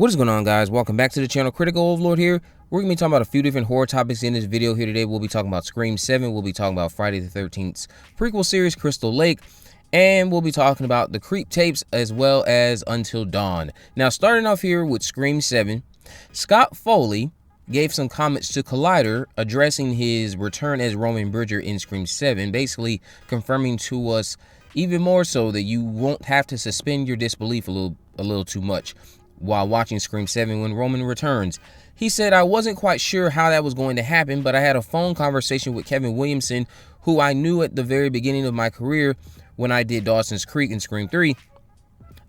What is going on, guys? Welcome back to the channel. Critical Overlord here. We're going to be talking about a few different horror topics in this video here today. We'll be talking about Scream 7. We'll be talking about Friday the 13th's prequel series, Crystal Lake. And we'll be talking about the Creep tapes as well as Until Dawn. Now, starting off here with Scream 7, Scott Foley gave some comments to Collider addressing his return as Roman Bridger in Scream 7, basically confirming to us even more so that you won't have to suspend your disbelief a little too much while watching Scream 7 when Roman returns. He said, "I wasn't quite sure how that was going to happen, but I had a phone conversation with Kevin Williamson, who I knew at the very beginning of my career when I did Dawson's Creek in Scream 3.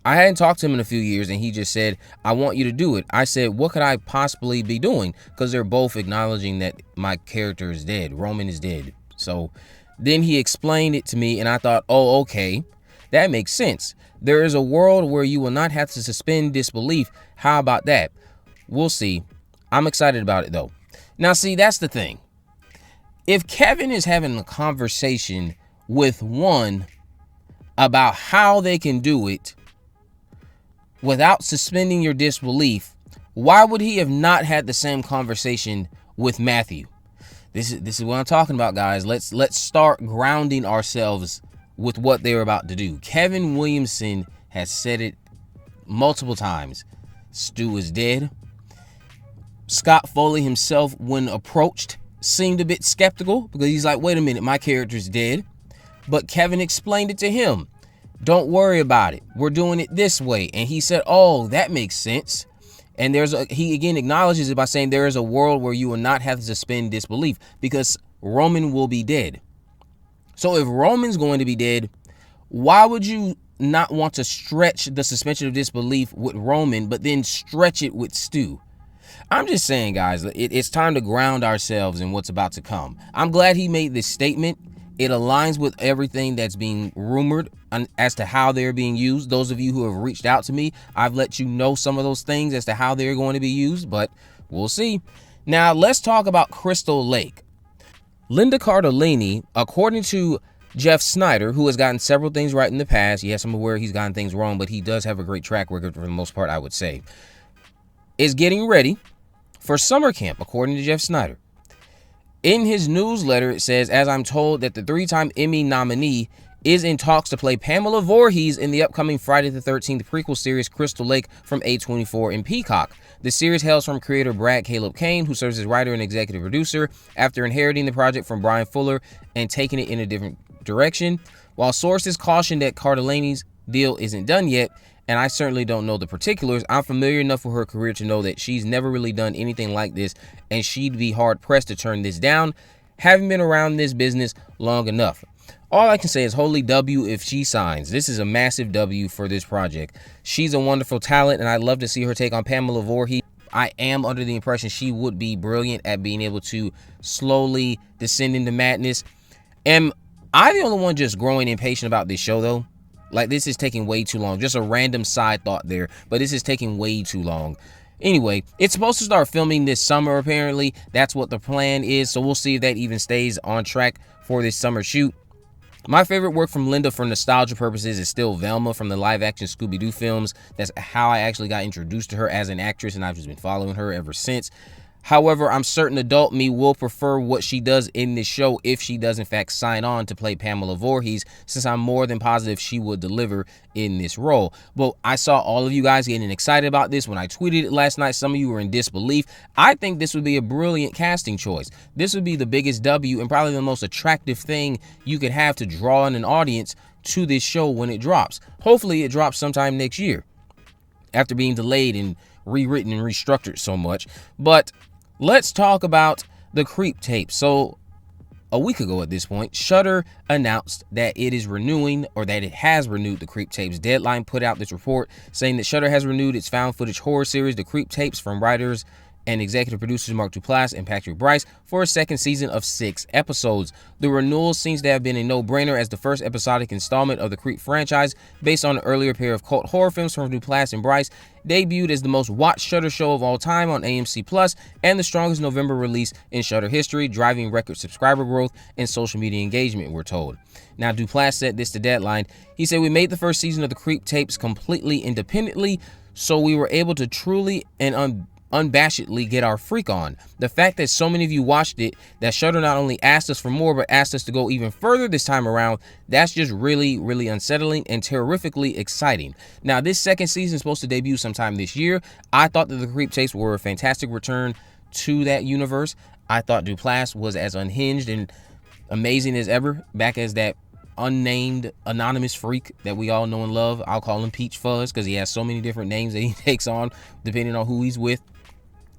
I hadn't talked to him in a few years, and he just said, I want you to do it. I said, what could I possibly be doing? Because they're both acknowledging that my character is dead. Roman is dead. So then he explained it to me, and I thought, oh, okay, that makes sense. There is a world where you will not have to suspend disbelief. How about that? We'll see. I'm excited about it, though. Now, see, that's the thing. If Kevin is having a conversation with one about how they can do it without suspending your disbelief, why would he have not had the same conversation with Matthew? This is what I'm talking about, guys. Let's start grounding ourselves with what they're about to do. Kevin Williamson has said it multiple times. Stu is dead. Scott Foley himself, when approached, seemed a bit skeptical because he's like, wait a minute, my character's dead. But Kevin explained it to him. Don't worry about it. We're doing it this way. And he said, oh, that makes sense. And he again acknowledges it by saying there is a world where you will not have to suspend disbelief because Roman will be dead. So if Roman's going to be dead, why would you not want to stretch the suspension of disbelief with Roman, but then stretch it with Stu? I'm just saying, guys, it's time to ground ourselves in what's about to come. I'm glad he made this statement. It aligns with everything that's being rumored as to how they're being used. Those of you who have reached out to me, I've let you know some of those things as to how they're going to be used, but we'll see. Now, let's talk about Crystal Lake. Linda Cardellini, according to Jeff Snyder, who has gotten several things right in the past, yes, I'm aware he's gotten things wrong, but he does have a great track record for the most part, I would say, is getting ready for summer camp, according to Jeff Snyder. In his newsletter, it says, as I'm told that the 3-time Emmy nominee is in talks to play Pamela Voorhees in the upcoming Friday the 13th prequel series Crystal Lake from A24 and Peacock. The series hails from creator Brad Caleb Kane, who serves as writer and executive producer after inheriting the project from Brian Fuller and taking it in a different direction. While sources caution that Cardellini's deal isn't done yet, and I certainly don't know the particulars, I'm familiar enough with her career to know that she's never really done anything like this, and she'd be hard-pressed to turn this down, having been around this business long enough. All I can say is holy W if she signs. This is a massive W for this project. She's a wonderful talent, and I'd love to see her take on Pamela Voorhees. I am under the impression she would be brilliant at being able to slowly descend into madness. Am I the only one just growing impatient about this show, though? Like, this is taking way too long. Just a random side thought there, but this is taking way too long. Anyway, it's supposed to start filming this summer, apparently. That's what the plan is, so we'll see if that even stays on track for this summer shoot. My favorite work from Linda for nostalgia purposes is still Velma from the live-action Scooby-Doo films. That's how I actually got introduced to her as an actress, and I've just been following her ever since. However, I'm certain adult me will prefer what she does in this show if she does in fact sign on to play Pamela Voorhees, since I'm more than positive she would deliver in this role. But I saw all of you guys getting excited about this when I tweeted it last night. Some of you were in disbelief. I think this would be a brilliant casting choice. This would be the biggest W and probably the most attractive thing you could have to draw in an audience to this show when it drops. Hopefully it drops sometime next year after being delayed and rewritten and restructured so much. But let's talk about the Creep tape. So a week ago at this point, Shudder announced that it is renewing, or that it has renewed, the Creep tapes. Deadline put out this report saying that Shudder has renewed its found footage horror series, The Creep tapes, from writers and executive producers Mark Duplass and Patrick Bryce for a second season of 6 episodes. The renewal seems to have been a no-brainer as the first episodic installment of the Creep franchise, based on an earlier pair of cult horror films from Duplass and Bryce, debuted as the most watched Shudder show of all time on AMC Plus and the strongest November release in Shudder history, driving record subscriber growth and social media engagement, we're told. Now, Duplass said this to Deadline. He said, "We made the first season of the Creep tapes completely independently, So we were able to truly and unabashedly get our freak on. The fact that so many of you watched it, that Shudder not only asked us for more, but asked us to go even further this time around, that's just really, really unsettling and terrifically exciting. Now, this second season is supposed to debut sometime this year. I thought that the Creep Tapes were a fantastic return to that universe. I thought Duplass was as unhinged and amazing as ever, back as that unnamed anonymous freak that we all know and love. I'll call him Peach Fuzz because he has so many different names that he takes on depending on who he's with.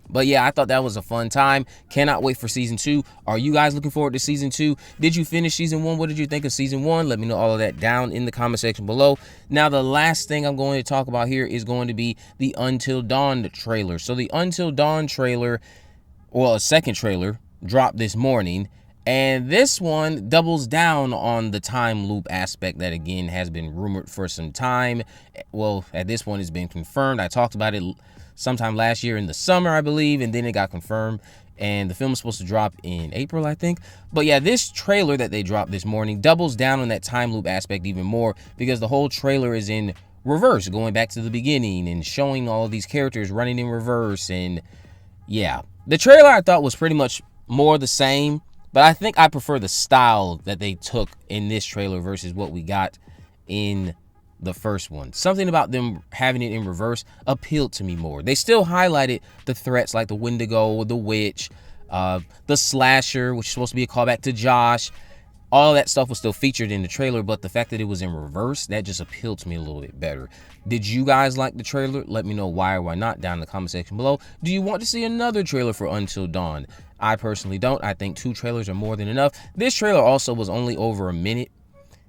But yeah, I thought that was a fun time. Cannot wait for season 2. Are you guys looking forward to season 2? Did you finish season 1? What did you think of season 1? Let me know all of that down in the comment section below. Now, the last thing I'm going to talk about here is going to be the Until Dawn trailer. So the Until Dawn trailer, well, a second trailer, dropped this morning. And this one doubles down on the time loop aspect that, again, has been rumored for some time. Well, at this point, it's been confirmed. I talked about it sometime last year in the summer, I believe, and then it got confirmed. And the film is supposed to drop in April, I think. But yeah, this trailer that they dropped this morning doubles down on that time loop aspect even more, because the whole trailer is in reverse, going back to the beginning and showing all of these characters running in reverse. And yeah, the trailer I thought was pretty much more the same. But I think I prefer the style that they took in this trailer versus what we got in the first one. Something about them having it in reverse appealed to me more. They still highlighted the threats like the Wendigo, the Witch, the Slasher, which is supposed to be a callback to Josh. All that stuff was still featured in the trailer, but the fact that it was in reverse, that just appealed to me a little bit better. Did you guys like the trailer? Let me know why or why not down in the comment section below. Do you want to see another trailer for Until Dawn? I personally don't. I think 2 trailers are more than enough. This trailer also was only over a minute,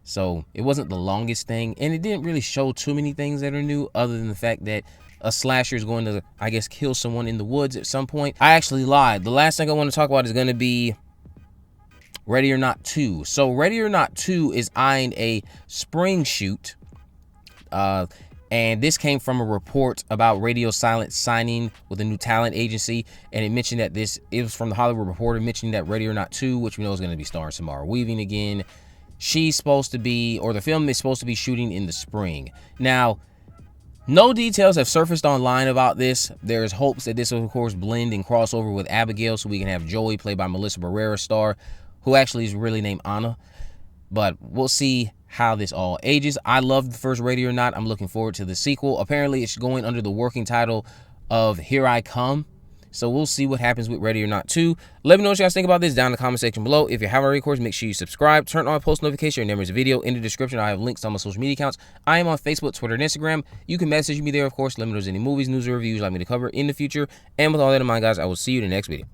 so it wasn't the longest thing, and it didn't really show too many things that are new other than the fact that a slasher is going to, I guess, kill someone in the woods at some point. I actually lied. The last thing I want to talk about is going to be Ready or Not 2. So Ready or Not 2 is eyeing a spring shoot, and this came from a report about Radio Silence signing with a new talent agency, and it mentioned that it was from the Hollywood Reporter, mentioning that Ready or Not 2, which we know is going to be starring Samara Weaving again, she's supposed to be, or the film is supposed to be shooting in the spring. Now, no details have surfaced online about this. There's hopes that this will, of course, blend and cross over with Abigail, so we can have Joey, played by Melissa Barrera, star, who actually is really named Anna. But we'll see how this all ages. I love the first Ready or Not. I'm looking forward to the sequel. Apparently, it's going under the working title of Here I Come. So we'll see what happens with Ready or Not 2. Let me know what you guys think about this down in the comment section below. If you haven't already, of course, make sure you subscribe, turn on post notification, and there's a video in the description. I have links to all my social media accounts. I am on Facebook, Twitter, and Instagram. You can message me there, of course. Let me know if there's any movies, news, or reviews you'd like me to cover in the future. And with all that in mind, guys, I will see you in the next video.